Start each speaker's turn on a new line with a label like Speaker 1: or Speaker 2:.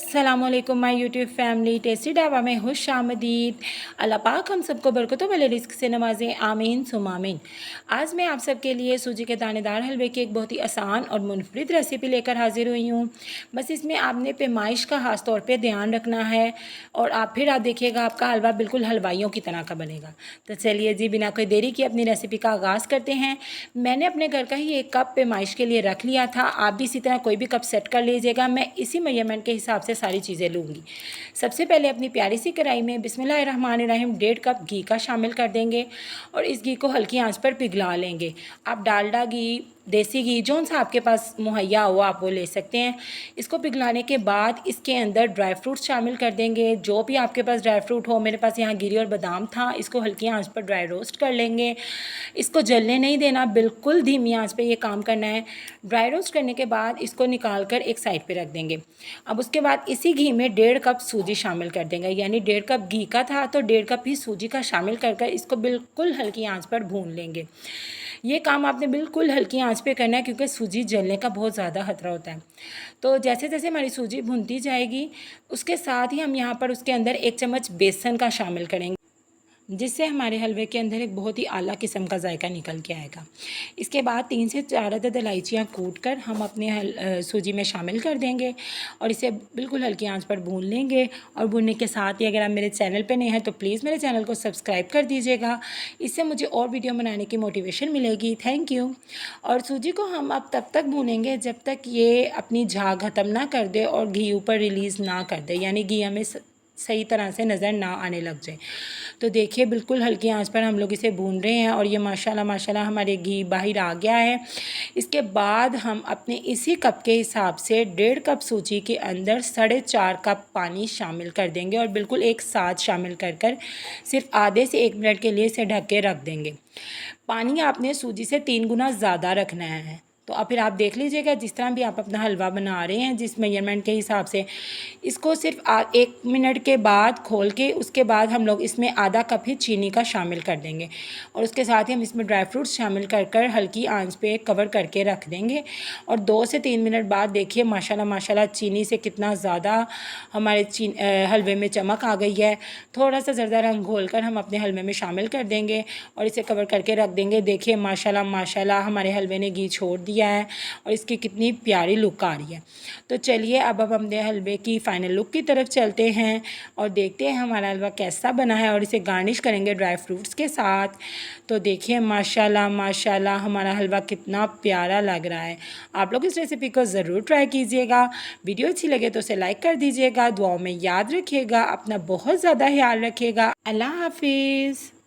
Speaker 1: अस्सलामुअलैकुम my YouTube family. Tasty dhaba में खुश आमदीद। अल्लाह पाक हम सबको बरकतों वाले रिस्क से नवाजें, आमीन सुम आमीन। आज मैं आप सबके लिए सूजी के दानेदार हलवे की एक बहुत ही आसान और मुनफरिद रेसिपी लेकर हाजिर हुई हूँ। बस इसमें आपने पैमाइश का खास तौर पे ध्यान रखना है और आप देखिएगा आपका हलवा बिल्कुल हलवाइयों की तरह का बनेगा। तो चलिए जी, बिना कोई देरी की अपनी रेसिपी का आगाज़ करते हैं। मैंने अपने घर का ही 1 कप पैमाइश के लिए रख लिया था। आप भी इसी तरह कोई भी कप सेट कर लीजिएगा। मैं इसी मेजरमेंट के हिसाब से सारी चीज़ें लूँगी। सबसे पहले अपनी प्यारी सी कढ़ाई में बिस्मिल्लाहिर्रहमानिर्रहीम 1.5 कप घी का शामिल कर देंगे और इस घी को हल्की आंच पर पिघला लेंगे। आप डालडा घी, देसी घी, जौन सा आपके पास मुहैया हो आप वो ले सकते हैं। इसको पिघलाने के बाद इसके अंदर ड्राई फ्रूट्स शामिल कर देंगे, जो भी आपके पास ड्राई फ्रूट हो। मेरे पास यहाँ गिरी और बादाम था। इसको हल्की आंच पर ड्राई रोस्ट कर लेंगे। इसको जलने नहीं देना, बिल्कुल धीमी आंच पे ये काम करना है। ड्राई रोस्ट करने के बाद इसको निकाल कर एक साइड पे रख देंगे। अब उसके बाद इसी घी में 1.5 कप सूजी शामिल कर देंगे, यानी 1.5 कप घी का था तो 1.5 कप ही सूजी का शामिल कर इसको बिल्कुल हल्की आंच पर भून लेंगे। ये काम आपने बिल्कुल हल्की आंच पे करना है क्योंकि सूजी जलने का बहुत ज़्यादा खतरा होता है। तो जैसे जैसे हमारी सूजी भूनती जाएगी उसके साथ ही हम यहाँ पर उसके अंदर 1 चम्मच बेसन का शामिल करेंगे, जिससे हमारे हलवे के अंदर एक बहुत ही आला किस्म का जायका निकल के आएगा। इसके बाद 3 से 4 अदद इलायचियाँ कूट कर हम अपने सूजी में शामिल कर देंगे और इसे बिल्कुल हल्की आंच पर भून लेंगे। और भूनने के साथ ही अगर आप मेरे चैनल पे नए हैं तो प्लीज़ मेरे चैनल को सब्सक्राइब कर दीजिएगा। इससे मुझे और वीडियो बनाने की मोटिवेशन मिलेगी। Thank you. और सूजी को हम अब तब तक भूनेंगे जब तक ये अपनी झाग ख़त्म ना कर दे और घी ऊपर रिलीज़ ना कर दे, यानी घी हमें सही तरह से नज़र ना आने लग जाए। तो देखिए बिल्कुल हल्की आंच पर हम लोग इसे भून रहे हैं और ये माशाल्लाह माशाल्लाह हमारे घी बाहर आ गया है। इसके बाद हम अपने इसी कप के हिसाब से 1.5 कप सूजी के अंदर 4.5 कप पानी शामिल कर देंगे और बिल्कुल एक साथ शामिल कर सिर्फ आधे से 1 मिनट के लिए इसे ढक के रख देंगे। पानी आपने सूजी से 3 गुना ज़्यादा रखना है। तो अब फिर आप देख लीजिएगा जिस तरह भी आप अपना हलवा बना रहे हैं जिस मेजरमेंट के हिसाब से। इसको सिर्फ 1 मिनट के बाद खोल के उसके बाद हम लोग इसमें आधा कप ही चीनी का शामिल कर देंगे और उसके साथ ही हम इसमें ड्राई फ्रूट्स शामिल कर हल्की आंच पे कवर करके रख देंगे। और 2 से 3 मिनट बाद देखिए माशाल्लाह माशाल्लाह चीनी से कितना ज़्यादा हमारे हलवे में चमक आ गई है। थोड़ा सा ज़रदा रंग घोल कर हम अपने हलवे में शामिल कर देंगे और इसे कवर करके रख देंगे। देखिए माशाल्लाह माशाल्लाह हमारे हलवे ने घी छोड़ दिया है और इसकी कितनी प्यारी लुक आ रही है। तो चलिए अब हम अपने हलवे की फ़ाइनल लुक की तरफ चलते हैं और देखते हैं हमारा हलवा कैसा बना है और इसे गार्निश करेंगे ड्राई फ्रूट्स के साथ। तो देखिए माशाल्लाह माशाल्लाह हमारा हलवा कितना प्यारा लग रहा है। आप लोग इस रेसिपी को ज़रूर ट्राई कीजिएगा। वीडियो अच्छी लगे तो उसे लाइक कर दीजिएगा। दुआओं में याद रखिएगा, अपना बहुत ज़्यादा ख्याल रखिएगा। अल्लाह हाफिज़।